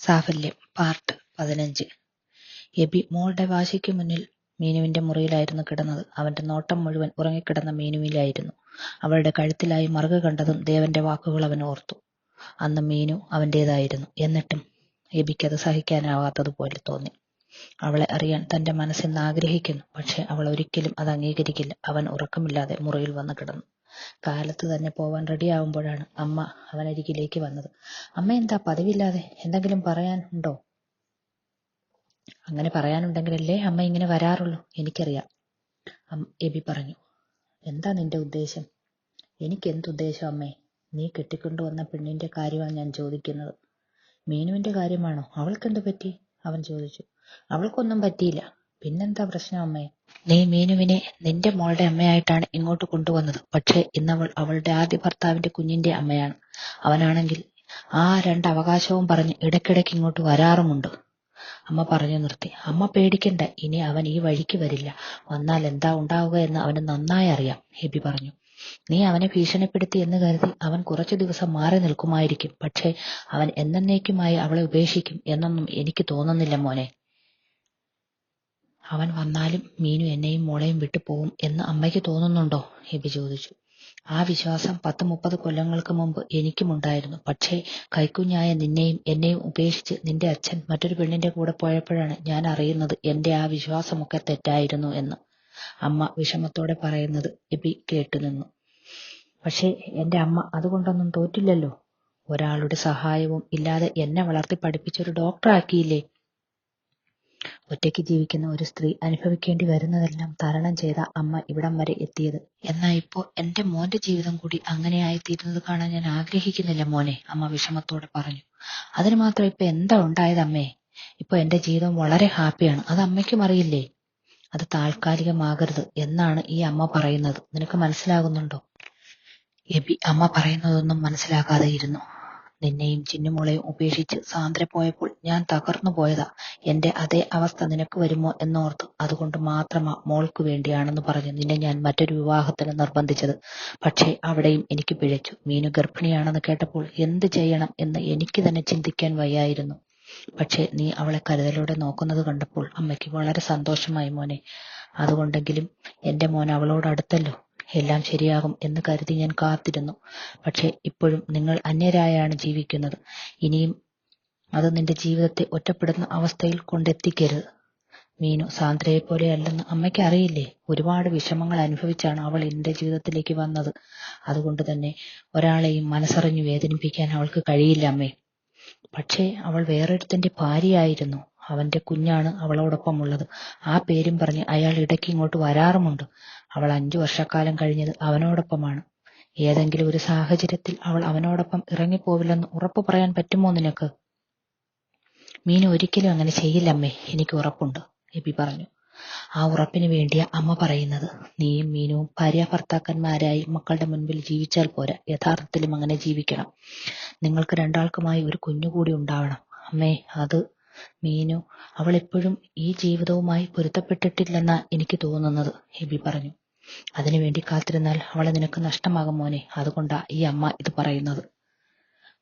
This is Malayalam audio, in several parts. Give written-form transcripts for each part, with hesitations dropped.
സാഫല്യം പാർട്ട് 15. എബി മോളുടെ വാശിക്ക് മുന്നിൽ മീനുവിന്റെ മുറിയിലായിരുന്നു കിടന്നത്. അവന്റെ നോട്ടം മുഴുവൻ ഉറങ്ങിക്കിടന്ന മീനുവിലായിരുന്നു. അവളുടെ കഴുത്തിലായി മറുക കണ്ടതും ദേവന്റെ വാക്കുകൾ അവൻ ഓർത്തു. അന്ന് മീനു അവന്റേതായിരുന്നു. എന്നിട്ടും എബിക്കത് സഹിക്കാനാവാത്തതുപോലെ തോന്നി. അവളെ അറിയാൻ തന്റെ മനസ്സിന്ന് ആഗ്രഹിക്കുന്നു. പക്ഷെ അവൾ ഒരിക്കലും അത് അംഗീകരിക്കില്ല. അവൻ ഉറക്കമില്ലാതെ മുറിയിൽ വന്ന് കിടന്നു. കാലത്ത് തന്നെ പോവാൻ റെഡിയാവുമ്പോഴാണ് അമ്മ അവനരികിലേക്ക് വന്നത്. അമ്മ എന്താ പതിവില്ലാതെ? എന്തെങ്കിലും പറയാൻ ഉണ്ടോ? അങ്ങനെ പറയാനുണ്ടെങ്കിലല്ലേ അമ്മ ഇങ്ങനെ വരാറുള്ളൂ. എനിക്കറിയാം, എബി പറഞ്ഞു. എന്താ നിന്റെ ഉദ്ദേശം? എനിക്കെന്തുദ്ദേശം അമ്മേ? നീ കെട്ടിക്കൊണ്ടുവന്ന പെണ്ണിന്റെ കാര്യമാണ് ഞാൻ ചോദിക്കുന്നത്. മീനുവിന്റെ കാര്യമാണോ? അവൾക്കെന്ത് പറ്റി? അവൻ ചോദിച്ചു. അവൾക്കൊന്നും പറ്റിയില്ല. പിന്നെന്താ പ്രശ്നം അമ്മേ? നീ മീനുവിനെ നിന്റെ മോളുടെ അമ്മയായിട്ടാണ് ഇങ്ങോട്ട് കൊണ്ടുവന്നത്. പക്ഷേ ഇന്നവൾ അവളുടെ ആദ്യ ഭർത്താവിന്റെ കുഞ്ഞിന്റെ അമ്മയാണ്. അവനാണെങ്കിൽ ആ 2 അവകാശവും പറഞ്ഞ് ഇടയ്ക്കിടയ്ക്ക് ഇങ്ങോട്ട് വരാറുമുണ്ട്. അമ്മ പറഞ്ഞു നിർത്തി. അമ്മ പേടിക്കണ്ട, ഇനി അവൻ ഈ വഴിക്ക് വരില്ല. വന്നാൽ എന്താ ഉണ്ടാവുക എന്ന് അവന് നന്നായി അറിയാം, എബി പറഞ്ഞു. നീ അവനെ ഭീഷണിപ്പെടുത്തി എന്ന് കരുതി അവൻ കുറച്ചു ദിവസം മാറി നിൽക്കുമായിരിക്കും. പക്ഷേ അവൻ എന്നേക്കുമായി അവളെ ഉപേക്ഷിക്കും എന്നൊന്നും എനിക്ക് തോന്നുന്നില്ല മോനെ. അവൻ വന്നാലും മീനു എന്നെയും മോളെയും വിട്ടു പോവും എന്ന് അമ്മയ്ക്ക് തോന്നുന്നുണ്ടോ? എബി ചോദിച്ചു. ആ വിശ്വാസം 10-30 കൊല്ലങ്ങൾക്ക് മുമ്പ് എനിക്കുമുണ്ടായിരുന്നു. പക്ഷേ കൈക്കുഞ്ഞായ നിന്നെയും എന്നെയും ഉപേക്ഷിച്ച് നിന്റെ അച്ഛൻ മറ്റൊരു പെണ്ണിന്റെ കൂടെ പോയപ്പോഴാണ് ഞാൻ അറിയുന്നത് എന്റെ ആ വിശ്വാസമൊക്കെ തെറ്റായിരുന്നു എന്ന്. അമ്മ വിഷമത്തോടെ പറയുന്നത് എബി കേട്ടുനിന്നു. പക്ഷേ എന്റെ അമ്മ അതുകൊണ്ടൊന്നും തോറ്റില്ലല്ലോ. ഒരാളുടെ സഹായവും ഇല്ലാതെ എന്നെ വളർത്തി പഠിപ്പിച്ചൊരു ഡോക്ടറാക്കിയില്ലേ. ഒറ്റയ്ക്ക് ജീവിക്കുന്ന ഒരു സ്ത്രീ അനുഭവിക്കേണ്ടി വരുന്നതെല്ലാം തരണം ചെയ്ത അമ്മ ഇവിടം വരെ എത്തിയത്. എന്നാൽ ഇപ്പോൾ എന്റെ മോന്റെ ജീവിതം കൂടി അങ്ങനെയായിത്തീരുന്നത് കാണാൻ ഞാൻ ആഗ്രഹിക്കുന്നില്ല മോനെ, അമ്മ വിഷമത്തോടെ പറഞ്ഞു. അതിന് മാത്രം ഇപ്പൊ എന്താ ഉണ്ടായത് അമ്മേ? ഇപ്പൊ എന്റെ ജീവിതം വളരെ ഹാപ്പിയാണ്. അത് അമ്മയ്ക്കും അറിയില്ലേ? അത് താൽക്കാലികമാകരുത് എന്നാണ് ഈ അമ്മ പറയുന്നത്. നിനക്ക് മനസ്സിലാകുന്നുണ്ടോ? എബി അമ്മ പറയുന്നതൊന്നും മനസ്സിലാക്കാതെ ഇരുന്നു. നിന്നെയും ചിന്നുമോളെയും ഉപേക്ഷിച്ച് സാന്ദ്ര പോയപ്പോൾ ഞാൻ തകർന്നു പോയതാ. എന്റെ അതേ അവസ്ഥ നിനക്ക് വരുമോ എന്നോർത്ത്. അതുകൊണ്ട് മാത്രമാ മോൾക്ക് വേണ്ടിയാണെന്ന് പറഞ്ഞ് നിന്നെ ഞാൻ മറ്റൊരു വിവാഹത്തിന് നിർബന്ധിച്ചത്. പക്ഷേ അവിടെയും എനിക്ക് പിഴച്ചു. മീനു ഗർഭിണിയാണെന്ന് കേട്ടപ്പോൾ എന്ത് ചെയ്യണം എന്ന് എനിക്ക് തന്നെ ചിന്തിക്കാൻ വയ്യായിരുന്നു. പക്ഷേ നീ അവളെ കരുതലോടെ നോക്കുന്നത് കണ്ടപ്പോൾ അമ്മയ്ക്ക് വളരെ സന്തോഷമായി മോനെ. അതുകൊണ്ടെങ്കിലും എന്റെ മോൻ അവളോടടുത്തല്ലോ. എല്ലാം ശരിയാകും എന്ന് കരുതി ഞാൻ കാത്തിരുന്നു. പക്ഷെ ഇപ്പോഴും നിങ്ങൾ അന്യരായാണ് ജീവിക്കുന്നത്. ഇനിയും അത് നിന്റെ ജീവിതത്തെ ഒറ്റപ്പെടുന്ന അവസ്ഥയിൽ കൊണ്ടെത്തിക്കരുത്. മീനു സാന്ദ്രയെ പോലെ അല്ലെന്ന് അമ്മയ്ക്ക് അറിയില്ലേ? ഒരുപാട് വിഷമങ്ങൾ അനുഭവിച്ചാണ് അവൾ എന്റെ ജീവിതത്തിലേക്ക് വന്നത്. അതുകൊണ്ട് തന്നെ ഒരാളെയും മനസ്സറിഞ്ഞു വേദനിപ്പിക്കാൻ അവൾക്ക് കഴിയില്ല അമ്മേ. പക്ഷേ അവൾ വേറൊരുത്തന്റെ ഭാര്യയായിരുന്നു. അവന്റെ കുഞ്ഞാണ് അവളോടൊപ്പമുള്ളത്. ആ പേരും പറഞ്ഞ് അയാൾ ഇടയ്ക്ക് ഇങ്ങോട്ട് വരാറുമുണ്ട്. അവൾ 5 വർഷക്കാലം കഴിഞ്ഞത് അവനോടൊപ്പമാണ്. ഏതെങ്കിലും ഒരു സാഹചര്യത്തിൽ അവൾ അവനോടൊപ്പം ഇറങ്ങിപ്പോവില്ലെന്ന് ഉറപ്പ് പറയാൻ പറ്റുമോ നിനക്ക്? മീനു ഒരിക്കലും അങ്ങനെ ചെയ്യില്ലമ്മേ, എനിക്ക് ഉറപ്പുണ്ട്, എബി പറഞ്ഞു. ആ ഉറപ്പിന് വേണ്ടിയാ അമ്മ പറയുന്നത്. നീയും മീനുവും ഭാര്യ ഭർത്താക്കന്മാരായി മക്കളുടെ മുൻപിൽ ജീവിച്ചാൽ പോരാ, യഥാർത്ഥത്തിലും അങ്ങനെ ജീവിക്കണം. നിങ്ങൾക്ക് രണ്ടാൾക്കുമായി ഒരു കുഞ്ഞുകൂടി ഉണ്ടാവണം അമ്മേ. അത് മീനു അവൾ എപ്പോഴും ഈ ജീവിതവുമായി പൊരുത്തപ്പെട്ടിട്ടില്ലെന്നാ എനിക്ക് തോന്നുന്നത്, എബി പറഞ്ഞു. അതിനുവേണ്ടി കാത്തിരുന്നാൽ അവളെ നിനക്ക് നഷ്ടമാകും മോനെ. അതുകൊണ്ടാ ഈ അമ്മ ഇത് പറയുന്നത്.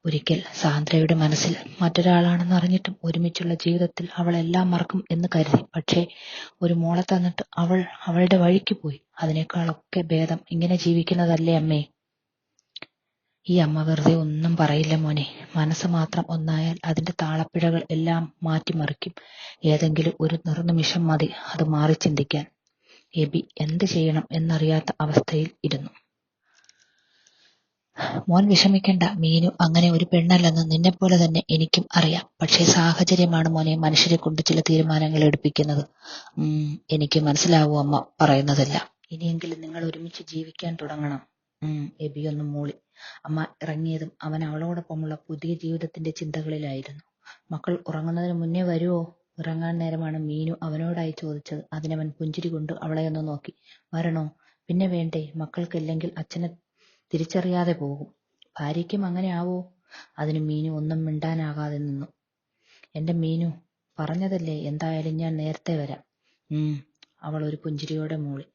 ഒരിക്കൽ സാന്ദ്രയുടെ മനസ്സിൽ മറ്റൊരാളാണെന്ന് അറിഞ്ഞിട്ടും ഒരുമിച്ചുള്ള ജീവിതത്തിൽ അവൾ എല്ലാം മറക്കും എന്ന് കരുതി. പക്ഷേ ഒരു മോളെ തന്നിട്ട് അവൾ അവളുടെ വഴിക്ക് പോയി. അതിനേക്കാളൊക്കെ ഭേദം ഇങ്ങനെ ജീവിക്കുന്നതല്ലേ അമ്മേ. ഈ അമ്മ വെറുതെ ഒന്നും പറയില്ല മോനെ. മനസ്സ് മാത്രം ഒന്നായാൽ അതിന്റെ താളപ്പിഴകൾ എല്ലാം മാറ്റിമറിക്കും. ഏതെങ്കിലും ഒരു നിർനിമിഷം മതി അത് മാറി ചിന്തിക്കാൻ. എബി എന്ത് ചെയ്യണം എന്നറിയാത്ത അവസ്ഥയിൽ ഇരുന്നു. മോൻ വിഷമിക്കണ്ട, മീനു അങ്ങനെ ഒരു പെണ്ണല്ലെന്ന് നിന്നെപ്പോലെ തന്നെ എനിക്കും അറിയാം. പക്ഷേ സാഹചര്യമാണ് മോനെ മനുഷ്യരെ കൊണ്ട് ചില തീരുമാനങ്ങൾ എടുപ്പിക്കുന്നത്. എനിക്ക് മനസ്സിലാവും അമ്മ പറയുന്നതല്ല. ഇനിയെങ്കിലും നിങ്ങൾ ഒരുമിച്ച് ജീവിക്കാൻ തുടങ്ങണം. എബി ഒന്ന് മൂളി. അമ്മ ഇറങ്ങിയതും അവൻ അവളോടൊപ്പമുള്ള പുതിയ ജീവിതത്തിന്റെ ചിന്തകളിലായിരുന്നു. മക്കൾ ഉറങ്ങുന്നതിന് മുന്നേ വരുവോ? ഇറങ്ങാൻ നേരമാണ് മീനു അവനോടായി ചോദിച്ചത്. അതിനവൻ പുഞ്ചിരി കൊണ്ട് അവളെ ഒന്ന് നോക്കി. വരണോ? പിന്നെ വേണ്ടേ, മക്കൾക്കില്ലെങ്കിൽ അച്ഛനെ തിരിച്ചറിയാതെ പോകും. ഭാര്യയ്ക്കും അങ്ങനെ ആവോ? അതിന് മീനു ഒന്നും മിണ്ടാനാകാതെ നിന്നു. എന്റെ മീനു പറഞ്ഞതല്ലേ, എന്തായാലും ഞാൻ നേരത്തെ വരാം. അവൾ ഒരു പുഞ്ചിരിയോടെ മൂളി.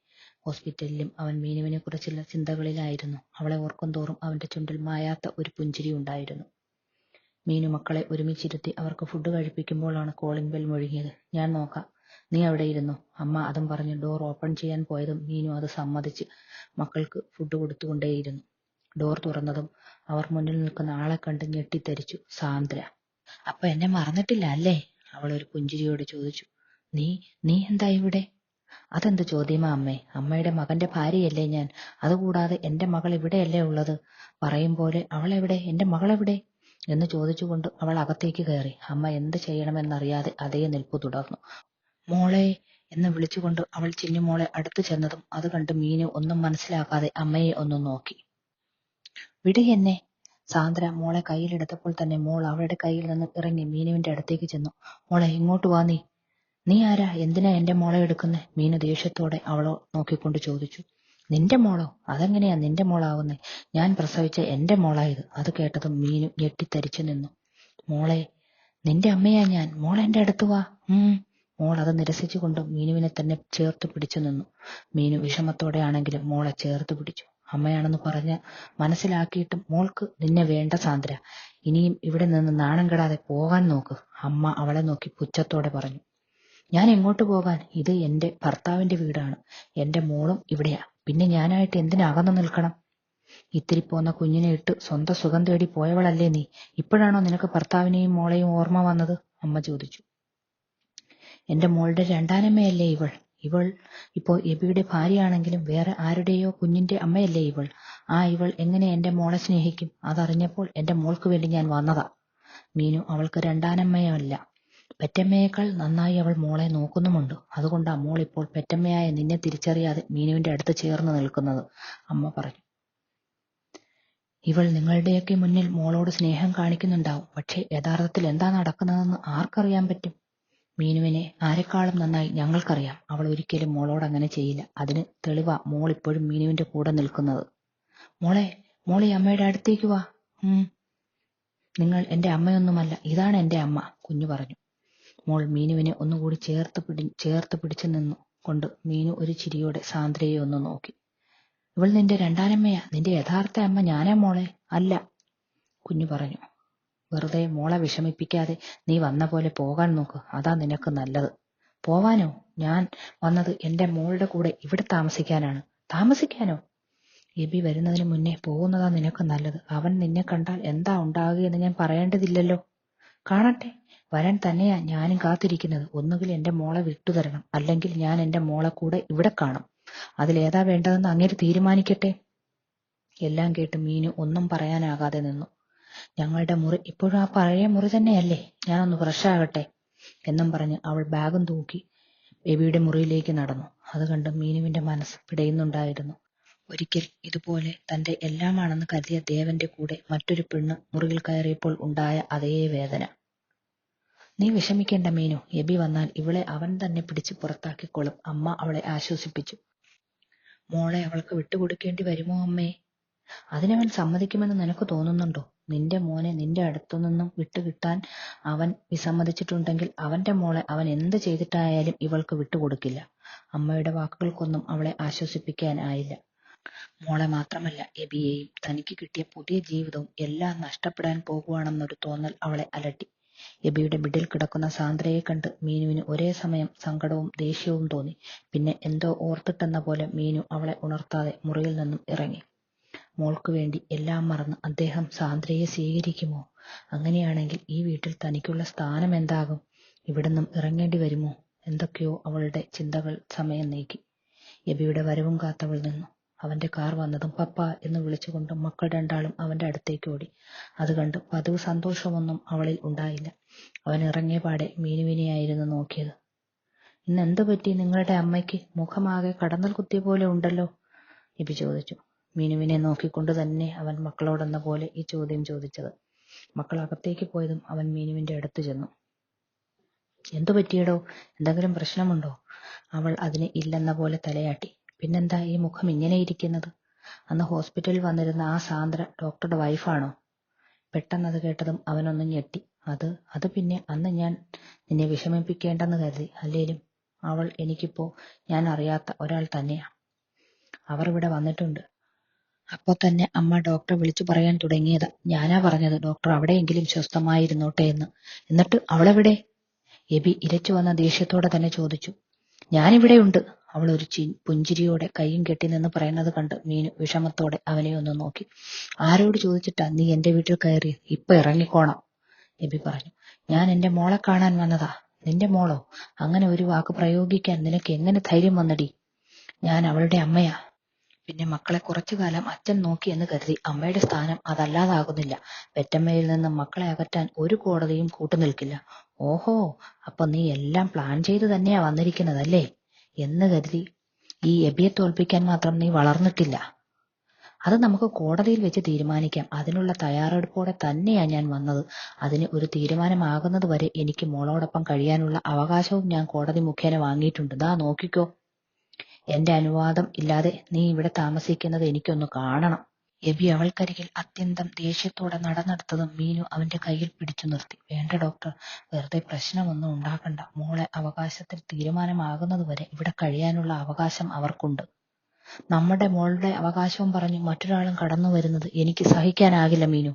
ഹോസ്പിറ്റലിലും അവൻ മീനുവിനെ കുറിച്ചുള്ള ചിന്തകളിലായിരുന്നു. അവളെ ഓർക്കും തോറും അവന്റെ ചുണ്ടിൽ മായാത്ത ഒരു പുഞ്ചിരി ഉണ്ടായിരുന്നു. മീനു മക്കളെ ഒരുമിച്ചിരുത്തി അവർക്ക് ഫുഡ് കഴിപ്പിക്കുമ്പോഴാണ് കോളിംഗ് ബെൽ മുഴങ്ങിയത്. ഞാൻ നോക്കാം, നീ അവിടെ ഇരുന്നോ, അമ്മ അതും പറഞ്ഞ് ഡോർ ഓപ്പൺ ചെയ്യാൻ പോയതും മീനു അത് സമ്മതിച്ച് മക്കൾക്ക് ഫുഡ് കൊടുത്തുകൊണ്ടേയിരുന്നു. ഡോർ തുറന്നതും അവർ മുന്നിൽ നിൽക്കുന്ന ആളെ കണ്ട് ഞെട്ടിത്തരിച്ചു. സാന്ദ്ര. അപ്പൊ എന്നെ മറന്നിട്ടില്ല അല്ലേ? അവൾ ഒരു പുഞ്ചിരിയോട് ചോദിച്ചു. നീ നീ എന്താ ഇവിടെ? അതെന്ത് ചോദ്യമാ അമ്മേ, അമ്മയുടെ മകന്റെ ഭാര്യയല്ലേ ഞാൻ. അതുകൂടാതെ എന്റെ മകൾ ഇവിടെയല്ലേ ഉള്ളത്. പറയും പോലെ അവളെവിടെ, എന്റെ മകളെവിടെ എന്ന് ചോദിച്ചുകൊണ്ട് അവൾ അകത്തേക്ക് കയറി. അമ്മ എന്ത് ചെയ്യണമെന്നറിയാതെ അതേ നിൽപ്പ് തുടർന്നു. മോളെ എന്ന് വിളിച്ചുകൊണ്ട് അവൾ ചിന്നുമോളെ അടുത്തു ചെന്നതും അത് കണ്ട് മീനു ഒന്നും മനസ്സിലാക്കാതെ അമ്മയെ ഒന്ന് നോക്കി. വിട് എന്നെ. സാന്ദ്ര മോളെ കയ്യിലെടുത്തപ്പോൾ തന്നെ മോൾ അവളുടെ കയ്യിൽ നിന്ന് ഇറങ്ങി മീനുവിന്റെ അടുത്തേക്ക് ചെന്നു. മോളെ ഇങ്ങോട്ട് വാ. നീ ആരാ, എന്തിനാ എന്റെ മോളെ എടുക്കുന്നേ? മീനു ദേഷ്യത്തോടെ അവളോ നോക്കിക്കൊണ്ട് ചോദിച്ചു. നിന്റെ മോളോ? അതെങ്ങനെയാ നിന്റെ മോളാവുന്നേ? ഞാൻ പ്രസവിച്ച എന്റെ മോളായത്. അത് കേട്ടതും മീനു ഞെട്ടിത്തരിച്ചു നിന്നു. മോളെ, നിന്റെ അമ്മയാ ഞാൻ, മോളെന്റെ അടുത്ത് വാ. മോൾ അത് നിരസിച്ചുകൊണ്ട് മീനുവിനെ തന്നെ ചേർത്ത് പിടിച്ചു നിന്നു. മീനു വിഷമത്തോടെ ആണെങ്കിലും മോളെ ചേർത്ത് പിടിച്ചു. അമ്മയാണെന്ന് പറഞ്ഞ് മനസ്സിലാക്കിയിട്ടും മോൾക്ക് നിന്നെ വേണ്ട സാന്ദ്ര. ഇനിയും ഇവിടെ നിന്ന് നാണം കെടാതെ പോകാൻ നോക്ക്, അമ്മ അവളെ നോക്കി പുച്ഛത്തോടെ പറഞ്ഞു. ഞാൻ എങ്ങോട്ട് പോകാൻ? ഇത് എന്റെ ഭർത്താവിന്റെ വീടാണ്. എന്റെ മോളും ഇവിടെയാ. പിന്നെ ഞാനായിട്ട് എന്തിനകന്നു നിൽക്കണം? ഇത്തിരി പോന്ന കുഞ്ഞിനെ ഇട്ട് സ്വന്തം സുഖം തേടി പോയവളല്ലേ നീ. ഇപ്പോഴാണോ നിനക്ക് ഭർത്താവിനെയും മോളെയും ഓർമ്മ വന്നത്? അമ്മ ചോദിച്ചു. എന്റെ മോളുടെ രണ്ടാനമ്മയല്ലേ ഇവൾ. ഇവൾ ഇപ്പോ എബിയുടെ ഭാര്യയാണെങ്കിലും വേറെ ആരുടെയോ കുഞ്ഞിന്റെ അമ്മയല്ലേ ഇവൾ. ഇവൾ എങ്ങനെ എന്റെ മോളെ സ്നേഹിക്കും? അതറിഞ്ഞപ്പോൾ എന്റെ മോൾക്ക് വേണ്ടി ഞാൻ വന്നതാ. മീനു അവൾക്ക് രണ്ടാനമ്മയല്ല, പെറ്റമ്മയേക്കാൾ നന്നായി അവൾ മോളെ നോക്കുന്നുമുണ്ട്. അതുകൊണ്ടാ മോൾ ഇപ്പോൾ പെറ്റമ്മയായ നിന്നെ തിരിച്ചറിയാതെ മീനുവിന്റെ അടുത്ത് ചേർന്ന് നിൽക്കുന്നത്, അമ്മ പറഞ്ഞു. ഇവൾ നിങ്ങളുടെയൊക്കെ മുന്നിൽ മോളോട് സ്നേഹം കാണിക്കുന്നുണ്ടാവും. പക്ഷെ യഥാർത്ഥത്തിൽ എന്താ നടക്കുന്നതെന്ന് ആർക്കറിയാൻ പറ്റും? മീനുവിനെ ആരെക്കാളും നന്നായി ഞങ്ങൾക്കറിയാം. അവൾ ഒരിക്കലും മോളോട് അങ്ങനെ ചെയ്യില്ല. അതിന് തെളിവാ മോൾ ഇപ്പോഴും മീനുവിന്റെ കൂടെ നിൽക്കുന്നത്. മോളെ അമ്മയുടെ അടുത്തേക്ക് വാ. നിങ്ങൾ എന്റെ അമ്മയൊന്നുമല്ല, ഇതാണ് എന്റെ അമ്മ, കുഞ്ഞു പറഞ്ഞു. മോൾ മീനുവിനെ ഒന്നുകൂടി ചേർത്ത് പിടിച്ചു നിന്നു കൊണ്ട് മീനു ഒരു ചിരിയോടെ സാന്ദ്രയെ ഒന്ന് നോക്കി. ഇവൾ നിന്റെ രണ്ടാനമ്മയാ. നിന്റെ യഥാർത്ഥ അമ്മ ഞാനാ മോളെ. അല്ല, കുഞ്ഞു പറഞ്ഞു. വെറുതെ മോളെ വിഷമിപ്പിക്കാതെ നീ വന്ന പോലെ പോകാൻ നോക്ക്, അതാ നിനക്ക് നല്ലത്. പോവാനോ? ഞാൻ വന്നത് എന്റെ മോളുടെ കൂടെ ഇവിടെ താമസിക്കാനാണ്. താമസിക്കാനോ? എബി വരുന്നതിന് മുന്നേ പോകുന്നതാ നിനക്ക് നല്ലത്. അവൻ നിന്നെ കണ്ടാൽ എന്താ ഉണ്ടാകുകയെന്ന് ഞാൻ പറയേണ്ടതില്ലല്ലോ. കാണട്ടെ, വരാൻ തന്നെയാ ഞാനും കാത്തിരിക്കുന്നത്. ഒന്നുകിൽ എന്റെ മോളെ വിട്ടുതരണം, അല്ലെങ്കിൽ ഞാൻ എന്റെ മോളെ കൂടെ ഇവിടെ കാണും. അതിലേതാ വേണ്ടതെന്ന് അങ്ങേര് തീരുമാനിക്കട്ടെ. എല്ലാം കേട്ട് മീനു ഒന്നും പറയാനാകാതെ നിന്നു. ഞങ്ങളുടെ മുറി ഇപ്പോഴും ആ പഴയ മുറി തന്നെയല്ലേ, ഞാനൊന്ന് ഫ്രഷാകട്ടെ എന്നും പറഞ്ഞ് അവൾ ബാഗും തൂക്കി ബേബിയുടെ മുറിയിലേക്ക് നടന്നു. അത് കണ്ട് മീനുവിന്റെ മനസ്സ് പിടയുന്നുണ്ടായിരുന്നു. ഒരിക്കൽ ഇതുപോലെ തന്റെ എല്ലാമാണെന്ന് കരുതിയ ദേവന്റെ കൂടെ മറ്റൊരു പെണ്ണ് മുറിയിൽ കയറിയപ്പോൾ ഉണ്ടായ അതേ വേദന. നീ വിഷമിക്കേണ്ട മീനു, എബി വന്നാൽ ഇവളെ അവൻ തന്നെ പിടിച്ച് പുറത്താക്കിക്കോളും, അമ്മ അവളെ ആശ്വസിപ്പിച്ചു. മോളെ അവൾക്ക് വിട്ടുകൊടുക്കേണ്ടി വരുമോ അമ്മേ? അതിനവൻ സമ്മതിക്കുമെന്ന് നിനക്ക് തോന്നുന്നുണ്ടോ? നിന്റെ മോനെ നിന്റെ അടുത്തുനിന്നും വിട്ടുകിട്ടാൻ അവൻ വിസമ്മതിച്ചിട്ടുണ്ടെങ്കിൽ അവന്റെ മോളെ അവൻ എന്ത് ചെയ്തിട്ടായാലും ഇവൾക്ക് വിട്ടുകൊടുക്കില്ല. അമ്മയുടെ വാക്കുകൾക്കൊന്നും അവളെ ആശ്വസിപ്പിക്കാനായില്ല. മോളെ മാത്രമല്ല, എബിയെയും തനിക്ക് കിട്ടിയ പുതിയ ജീവിതവും എല്ലാം നഷ്ടപ്പെടാൻ പോകുവാണെന്നൊരു തോന്നൽ അവളെ അലട്ടി. എബിയുടെ ബെഡിൽ കിടക്കുന്ന സാന്ദ്രയെ കണ്ട് മീനുവിന് ഒരേ സമയം സങ്കടവും ദേഷ്യവും തോന്നി. പിന്നെ എന്തോ ഓർത്തിട്ടെന്ന പോലെ മീനു അവളെ ഉണർത്താതെ മുറിയിൽ നിന്നും ഇറങ്ങി. മോൾക്ക് വേണ്ടി എല്ലാം മറന്ന് അദ്ദേഹം സാന്ദ്രയെ സ്വീകരിക്കുമോ? അങ്ങനെയാണെങ്കിൽ ഈ വീട്ടിൽ തനിക്കുള്ള സ്ഥാനം എന്താകും? ഇവിടുന്നും ഇറങ്ങേണ്ടി വരുമോ? എന്തൊക്കെയോ അവളുടെ ചിന്തകൾ സമയം നീക്കി. എബിയുടെ വരവും കാത്തവൾ നിന്നു. അവന്റെ കാർ വന്നതും പപ്പ എന്ന് വിളിച്ചുകൊണ്ട് മക്കൾ രണ്ടാളും അവന്റെ അടുത്തേക്ക് ഓടി. അത് കണ്ട് പതിവ് സന്തോഷമൊന്നും അവളിൽ ഉണ്ടായില്ല. അവൻ ഇറങ്ങിയ പാടെ മീനുവിനെയായിരുന്നു നോക്കിയത്. ഇന്നെന്തു പറ്റി നിങ്ങളുടെ അമ്മയ്ക്ക്? മുഖമാകെ കടന്നൽ കുത്തിയ പോലെ ഉണ്ടല്ലോ, എബി ചോദിച്ചു. മീനുവിനെ നോക്കിക്കൊണ്ട് തന്നെ അവൻ മക്കളോടെന്ന പോലെ ഈ ചോദ്യം ചോദിച്ചത്. മക്കൾ അകത്തേക്ക് പോയതും അവൻ മീനുവിന്റെ അടുത്ത് ചെന്നു. എന്തു പറ്റിയടോ? എന്തെങ്കിലും പ്രശ്നമുണ്ടോ? അവൾ അതിന് ഇല്ലെന്ന പോലെ തലയാട്ടി. പിന്നെന്താ ഈ മുഖം ഇങ്ങനെ ഇരിക്കുന്നത്? അന്ന് ഹോസ്പിറ്റലിൽ വന്നിരുന്ന ആ സാന്ദ്ര ഡോക്ടറുടെ വൈഫാണോ? പെട്ടെന്നത് കേട്ടതും അവനൊന്ന് ഞെട്ടി. അത് പിന്നെ അന്ന് ഞാൻ നിന്നെ വിഷമിപ്പിക്കേണ്ടെന്ന് കരുതി. അല്ലേലും അവൾ എനിക്കിപ്പോ ഞാൻ അറിയാത്ത ഒരാൾ തന്നെയാ. അവർ ഇവിടെ വന്നിട്ടുണ്ട്. അപ്പോൾ തന്നെ അമ്മ ഡോക്ടറെ വിളിച്ചു പറയാൻ തുടങ്ങിയത്. ഞാനാ പറഞ്ഞത് ഡോക്ടർ അവിടെയെങ്കിലും സ്വസ്ഥമായിരുന്നോട്ടെ എന്ന്. എന്നിട്ട് അവളെവിടെ? എബി ഇരച്ചു വന്ന ദേഷ്യത്തോടെ തന്നെ ചോദിച്ചു. ഞാനിവിടെയുണ്ട്. അവൾ ഒരു പുഞ്ചിരിയോടെ കൈയും കെട്ടി നിന്ന് പറയുന്നത് കണ്ട് മീനു വിഷമത്തോടെ അവനെ ഒന്ന് നോക്കി. ആരോട് ചോദിച്ചിട്ടാ നീ എന്റെ വീട്ടിൽ കയറി? ഇപ്പൊ ഇറങ്ങിക്കോണം, എബി പറഞ്ഞു. ഞാൻ എന്റെ മോളെ കാണാൻ വന്നതാ. നിന്റെ മോളോ? അങ്ങനെ ഒരു വാക്ക് പ്രയോഗിക്കാൻ നിനക്ക് എങ്ങനെ ധൈര്യം വന്നടി? ഞാൻ അവളുടെ അമ്മയാ. പിന്നെ മക്കളെ കുറച്ചു കാലം അച്ഛൻ നോക്കി എന്ന് കരുതി അമ്മയുടെ സ്ഥാനം അതല്ലാതാകുന്നില്ല. പെറ്റമ്മയിൽ നിന്നും മക്കളെ അകറ്റാൻ ഒരു കോടതിയും കൂട്ടുനിൽക്കില്ല. ഓഹോ, അപ്പൊ നീ എല്ലാം പ്ലാൻ ചെയ്ത് തന്നെയാ വന്നിരിക്കുന്നതല്ലേ എന്ന് കരുതി ഈ എബിയെ തോൽപ്പിക്കാൻ മാത്രം നീ വളർന്നിട്ടില്ല. അത് നമുക്ക് കോടതിയിൽ വെച്ച് തീരുമാനിക്കാം. അതിനുള്ള തയ്യാറെടുപ്പോടെ തന്നെയാ ഞാൻ വന്നത്. അതിന് ഒരു തീരുമാനമാകുന്നത് വരെ എനിക്ക് മോളോടൊപ്പം കഴിയാനുള്ള അവകാശവും ഞാൻ കോടതി മുഖേന വാങ്ങിയിട്ടുണ്ട്. ദാ നോക്കിക്കോ. എന്റെ അനുവാദം ഇല്ലാതെ നീ ഇവിടെ താമസിക്കുന്നത് എനിക്കൊന്ന് കാണണം. എബി അവൾക്കരികിൽ അത്യന്തം ദേഷ്യത്തോടെ നടന്നെടുത്തതും മീനു അവന്റെ കയ്യിൽ പിടിച്ചു നിർത്തി. വേണ്ട ഡോക്ടർ, വെറുതെ പ്രശ്നമൊന്നും ഉണ്ടാക്കണ്ട. മോളെ അവകാശത്തിൽ തീരുമാനമാകുന്നത് വരെ ഇവിടെ കഴിയാനുള്ള അവകാശം അവർക്കുണ്ട്. നമ്മുടെ മോളുടെ അവകാശവും പറഞ്ഞു മറ്റൊരാളും കടന്നു വരുന്നത് എനിക്ക് സഹിക്കാനാകില്ല മീനു.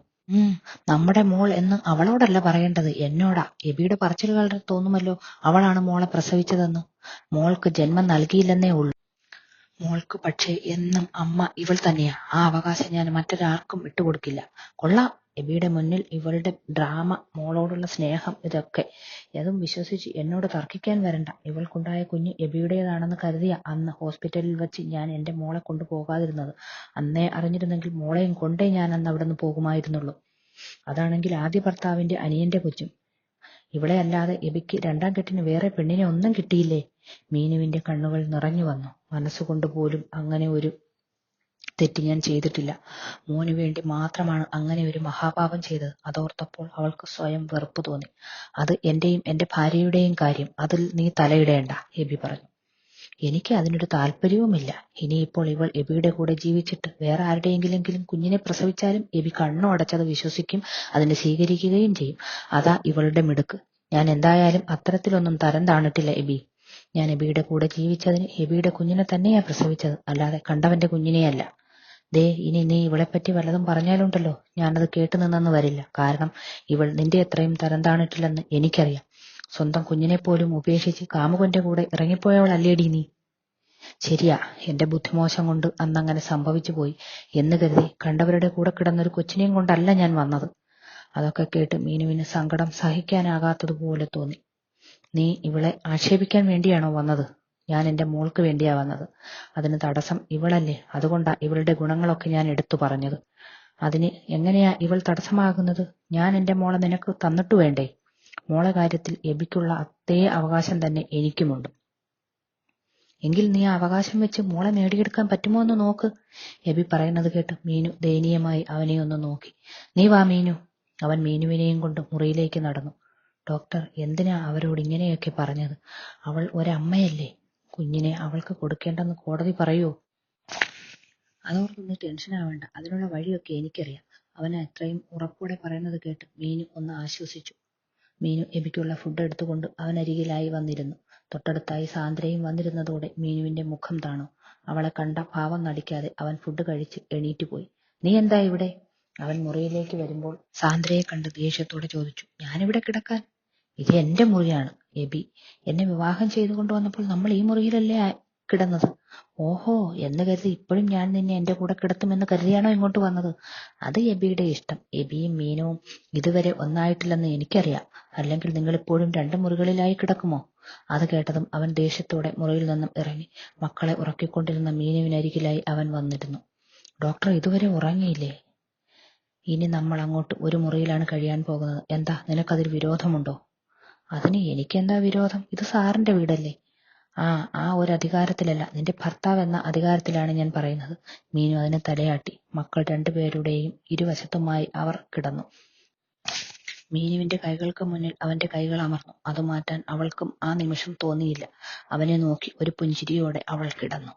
നമ്മുടെ മോൾ എന്ന് അവളോടല്ല പറയേണ്ടത്, എന്നോടാ. എബിയുടെ പറച്ചിലുകളുടെ തോന്നുമല്ലോ അവളാണ് മോളെ പ്രസവിച്ചതെന്ന്. മോൾക്ക് ജന്മം നൽകിയില്ലെന്നേ ഉള്ളൂ. മോൾക്ക് പക്ഷേ എന്നും അമ്മ ഇവൾ തന്നെയാ. ആ അവകാശം ഞാൻ മറ്റൊരാൾക്കും വിട്ടുകൊടുക്കില്ല. കൊള്ളാം, എബിയുടെ മുന്നിൽ ഇവളുടെ ഡ്രാമ, മോളോടുള്ള സ്നേഹം, ഇതൊക്കെ. അതും വിശ്വസിച്ച് എന്നോട് തർക്കിക്കാൻ വരണ്ട. ഇവൾക്കുണ്ടായ കുഞ്ഞ് എബിയുടേതാണെന്ന് കരുതിയ അന്ന് ഹോസ്പിറ്റലിൽ വെച്ച് ഞാൻ എന്റെ മോളെ കൊണ്ടുപോകാതിരുന്നത്. അന്നേ അറിഞ്ഞിരുന്നെങ്കിൽ മോളെയും കൊണ്ടേ ഞാൻ അന്ന് അവിടെ നിന്ന് പോകുമായിരുന്നുള്ളൂ. അതാണെങ്കിൽ ആദ്യ ഭർത്താവിന്റെ അനിയന്റെ കൊച്ചും. ഇവളെ അല്ലാതെ എബിക്ക് രണ്ടാം കെട്ടിന് വേറെ പെണ്ണിനെ ഒന്നും കിട്ടിയില്ലേ? മീനുവിന്റെ കണ്ണുകൾ നിറഞ്ഞു വന്നു. മനസ്സുകൊണ്ട് പോലും അങ്ങനെ ഒരു തെറ്റ് ഞാൻ ചെയ്തിട്ടില്ല. മോനു വേണ്ടി മാത്രമാണ് അങ്ങനെ ഒരു മഹാപാപം ചെയ്തത്. അതോർത്തപ്പോൾ അവൾക്ക് സ്വയം വെറുപ്പ് തോന്നി. അത് എന്റെയും എന്റെ ഭാര്യയുടെയും കാര്യം. അതിൽ നീ തലയിടേണ്ട, എബി പറഞ്ഞു. എനിക്ക് അതിനൊരു താല്പര്യവുമില്ല. ഇനിയിപ്പോൾ ഇവൾ എബിയുടെ കൂടെ ജീവിച്ചിട്ട് വേറെ ആരുടെയെങ്കിലും കുഞ്ഞിനെ പ്രസവിച്ചാലും എബി കണ്ണു അടച്ചത് വിശ്വസിക്കും, അതിനെ സ്വീകരിക്കുകയും ചെയ്യും. അതാ ഇവളുടെ മിടുക്ക്. ഞാൻ എന്തായാലും അത്തരത്തിലൊന്നും തരം താണിട്ടില്ല എബി. ഞാൻ എബിയുടെ കൂടെ ജീവിച്ചതിന് എബിയുടെ കുഞ്ഞിനെ തന്നെയാ പ്രസവിച്ചത്, അല്ലാതെ കണ്ടവന്റെ കുഞ്ഞിനെയല്ല. ദേ, ഇനി നീ ഇവളെപ്പറ്റി വല്ലതും പറഞ്ഞാലുണ്ടല്ലോ, ഞാനത് കേട്ടു നിന്നെന്ന് വരില്ല. കാരണം ഇവൾ നിന്റെ അത്രയും തരം താണിട്ടില്ലെന്ന് എനിക്കറിയാം. സ്വന്തം കുഞ്ഞിനെ പോലും ഉപേക്ഷിച്ച് കാമുകന്റെ കൂടെ ഇറങ്ങിപ്പോയവളല്ലേടി നീ. ശരിയാ, എന്റെ ബുദ്ധിമോശം കൊണ്ട് അന്നങ്ങനെ സംഭവിച്ചു പോയി എന്ന് കരുതി കണ്ടവരുടെ കൂടെ കിടന്നൊരു കൊച്ചിനെയും കൊണ്ടല്ല ഞാൻ വന്നത്. അതൊക്കെ കേട്ട് മീനുവിന് സങ്കടം സഹിക്കാനാകാത്തതുപോലെ തോന്നി. നീ ഇവളെ ആക്ഷേപിക്കാൻ വേണ്ടിയാണോ വന്നത്? ഞാൻ എന്റെ മോൾക്ക് വേണ്ടിയാ വന്നത്. അതിന് തടസ്സം ഇവളല്ലേ. അതുകൊണ്ടാ ഇവളുടെ ഗുണങ്ങളൊക്കെ ഞാൻ എടുത്തു പറഞ്ഞത്. അതിന് എങ്ങനെയാ ഇവൾ തടസ്സമാകുന്നത്? ഞാൻ എന്റെ മോളെ നിനക്ക് തന്നിട്ടു വേണ്ടേ? മോളെ കാര്യത്തിൽ എബിക്കുള്ള അതേ അവകാശം തന്നെ എനിക്കുമുണ്ട്. എങ്കിൽ നീ ആ അവകാശം വെച്ച് മോളെ നേടിയെടുക്കാൻ പറ്റുമോ എന്ന് നോക്ക്. എബി പറയുന്നത് കേട്ട് മീനു ദയനീയമായി അവനെ ഒന്ന് നോക്കി. നീ വാ മീനു. അവൻ മീനുവിനെയും കൊണ്ട് മുറിയിലേക്ക് നടന്നു. ഡോക്ടർ എന്തിനാ അവരോട് ഇങ്ങനെയൊക്കെ പറഞ്ഞത്? അവൾ ഒരമ്മയല്ലേ. കുഞ്ഞിനെ അവൾക്ക് കൊടുക്കേണ്ടെന്ന് കോടതി പറയൂ? അതോർക്കൊന്ന് ടെൻഷൻ ആവേണ്ട, അതിനുള്ള വഴിയൊക്കെ എനിക്കറിയാം. അവന് അത്രയും ഉറപ്പോടെ പറയുന്നത് കേട്ട് മീനു ഒന്ന് ആശ്വസിച്ചു. മീനു എബിക്കുള്ള ഫുഡ് എടുത്തുകൊണ്ട് അവനരികിലായി വന്നിരുന്നു. തൊട്ടടുത്തായി സാന്ദ്രയും വന്നിരുന്നതോടെ മീനുവിന്റെ മുഖം താണു. അവളെ കണ്ട ഭാവം നടിക്കാതെ അവൻ ഫുഡ് കഴിച്ച് എണീറ്റുപോയി. നീ എന്താ ഇവിടെ? അവൻ മുറിയിലേക്ക് വരുമ്പോൾ സാന്ദ്രയെ കണ്ട് ദേഷ്യത്തോടെ ചോദിച്ചു. ഞാനിവിടെ കിടക്കാൻ? ഇത് എന്റെ മുറിയാണ് എബി. എന്നെ വിവാഹം ചെയ്തു കൊണ്ടുവന്നപ്പോൾ നമ്മൾ ഈ മുറിയിലല്ലേ കിടന്നത്. ഓഹോ എന്ന് കരുതി ഇപ്പോഴും ഞാൻ നിന്നെ എന്റെ കൂടെ കിടത്തുമെന്ന് കരുതിയാണോ ഇങ്ങോട്ട് വന്നത്? അത് എബിയുടെ ഇഷ്ടം. എബിയും മീനുവും ഇതുവരെ ഒന്നായിട്ടില്ലെന്ന് എനിക്കറിയാം. അല്ലെങ്കിൽ നിങ്ങൾ ഇപ്പോഴും 2 മുറികളിലായി കിടക്കുമോ? അത് കേട്ടതും അവൻ ദേഷ്യത്തോടെ മുറിയിൽ നിന്നും ഇറങ്ങി. മക്കളെ ഉറക്കിക്കൊണ്ടിരുന്ന മീനുവിനരികിലായി അവൻ വന്നിരുന്നു. ഡോക്ടർ ഇതുവരെ ഉറങ്ങിയില്ലേ? ഇനി നമ്മൾ അങ്ങോട്ട് ഒരു മുറിയിലാണ് കഴിയാൻ പോകുന്നത്. എന്താ, നിനക്കതിൽ വിരോധമുണ്ടോ? അതിന് എനിക്കെന്താ വിരോധം? ഇത് സാറിന്റെ വീടല്ലേ. ആ ഒരു അധികാരത്തിലല്ല, നിന്റെ ഭർത്താവ് എന്ന അധികാരത്തിലാണ് ഞാൻ പറയുന്നത്. മീനു അതിന് തലയാട്ടി. മക്കൾ 2 പേരുടെയും ഇരുവശത്തുമായി അവർ കിടന്നു. മീനുവിന്റെ കൈകൾക്ക് മുന്നിൽ അവന്റെ കൈകൾ അമർന്നു. അത് മാറ്റാൻ അവൾക്കും ആ നിമിഷം തോന്നിയില്ല. അവനെ നോക്കി ഒരു പുഞ്ചിരിയോടെ അവൾ കിടന്നു.